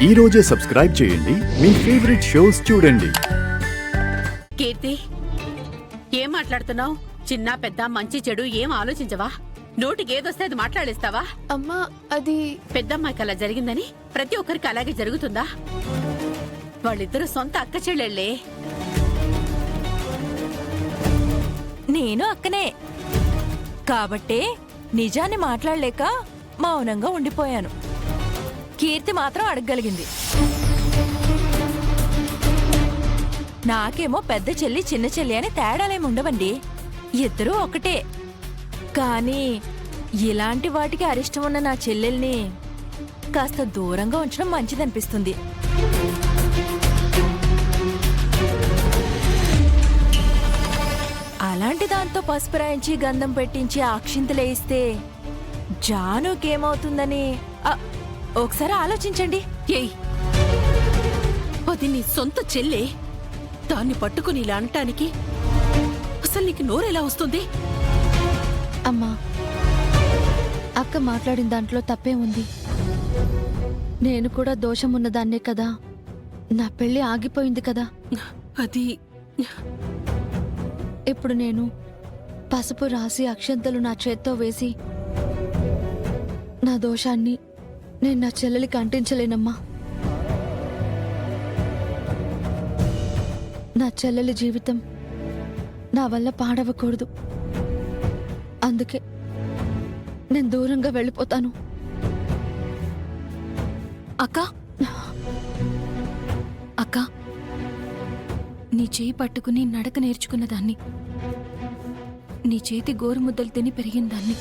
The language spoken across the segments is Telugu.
ఈ రోజే సబ్స్క్రైబ్ చేయండి మీ ఫేవరెట్ షోస్ చూడండి. కీర్తి, ఏం మాట్లాడుతున్నావు? చిన్న పెద్ద మంచి చెడు ఏం ఆలోచించవా? నోటికి ఏదొస్తే అది మాట్లాడేస్తావా? అమ్మా, అది పెద్దమ్మాయికి అలా జరిగిందని ప్రతి ఒక్కరికి అలాగే జరుగుతుందా? వాళ్ళిద్దరూ సొంత అక్క చెల్లెళ్లే. నేను అక్కనే కాబట్టే నిజాన్ని మాట్లాడలేక మౌనంగా ఉండిపోయాను. కీర్తి మాత్రం అడగగలిగింది. నాకేమో పెద్ద చెల్లి చిన్న చెల్లి అని తేడాలేముండవండి, ఇద్దరూ ఒకటే. కానీ ఇలాంటి వాటికి అరిష్టం ఉన్న నా చెల్లెల్ని కాస్త దూరంగా ఉంచడం మంచిదనిపిస్తుంది. అలాంటి దాంతో పసుపు రాయించి గంధం పెట్టించి అక్షింతలేయిస్తే జానుకేమవుతుందని ఒకసారి ఆలోచించండి. ఏయ్, అది నీ సొంత చెల్లె. దాన్ని పట్టుకుని ఇలా అనటానికి అసలు నీకు నోరెలా వస్తుంది? అమ్మా, అక్క మాట్లాడిన దాంట్లో తప్పే ఉంది. నేను కూడా దోషం ఉన్నదాన్నే కదా. నా పెళ్లి ఆగిపోయింది కదా. అది ఇప్పుడు నేను పసుపు రాసి అక్షంతలు నా చేత్తో వేసి నా దోషాన్ని నేను నా చెల్లెలికి అంటించలేనమ్మా. నా చెల్లెలి జీవితం నా వల్ల పాడవకూడదు. అందుకే నేను దూరంగా వెళ్ళిపోతాను. అక్క అక్క, నీ చేయి పట్టుకుని నడక నేర్చుకున్న దాన్ని, నీ చేతి గోరుముద్దలు తిని పెరిగిన దాన్ని,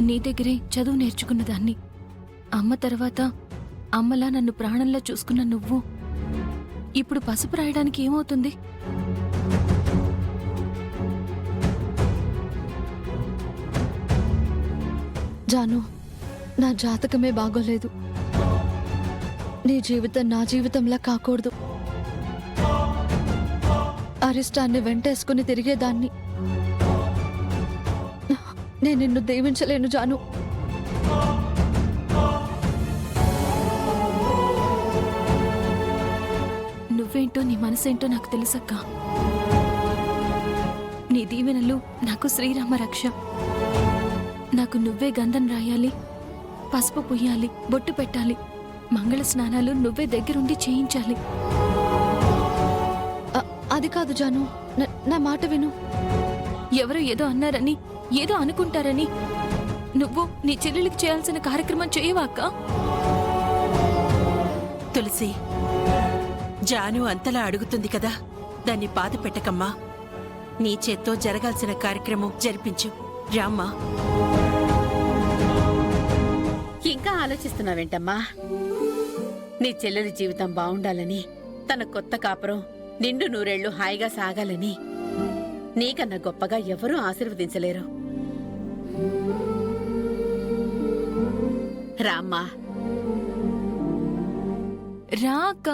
నీ దగ్గరే చదువు నేర్చుకున్న దాన్ని, అమ్మ తర్వాత అమ్మలా నన్ను ప్రాణంలా చూసుకున్న నువ్వు ఇప్పుడు పసుపు రాయడానికి ఏమవుతుంది? జాను, నా జాతకమే బాగోలేదు. నీ జీవితం నా జీవితంలా కాకూడదు. అరిష్టాన్ని వెంటేసుకుని తిరిగేదాన్ని. నేను నిన్ను దీవించలేను జాను. నువ్వేంటో నీ మనసేంటో నాకు తెలుసక్క. నీ దీవెనలు నాకు శ్రీరామ రక్ష. నాకు నువ్వే గంధం రాయాలి, పసుపు పుయ్యాలి, బొట్టు పెట్టాలి, మంగళ స్నానాలు నువ్వే దగ్గరుండి చేయించాలి. అది కాదు జాను, నా మాట విను. ఎవరో ఏదో అన్నారని, ఏదో అనుకుంటారని నువ్వు నీ చెల్లెలికి చేయాల్సిన కార్యక్రమం చేయవాక? తులసి, జాను అంతలా అడుగుతుంది కదా, దాన్ని బాధ పెట్టకమ్మా. నీ చేత్తో జరగాల్సిన కార్యక్రమం జరిపించు. రామ్మా. ఇంకా ఆలోచిస్తున్నావేంటమ్మా? నీ చెల్లెలి జీవితం బావుండాలని, తన కొత్త కాపురం నిండు నూరేళ్లు హాయిగా సాగాలని నీకన్నా గొప్పగా ఎవరూ ఆశీర్వదించలేరు. రామ్మా. రా అక్క.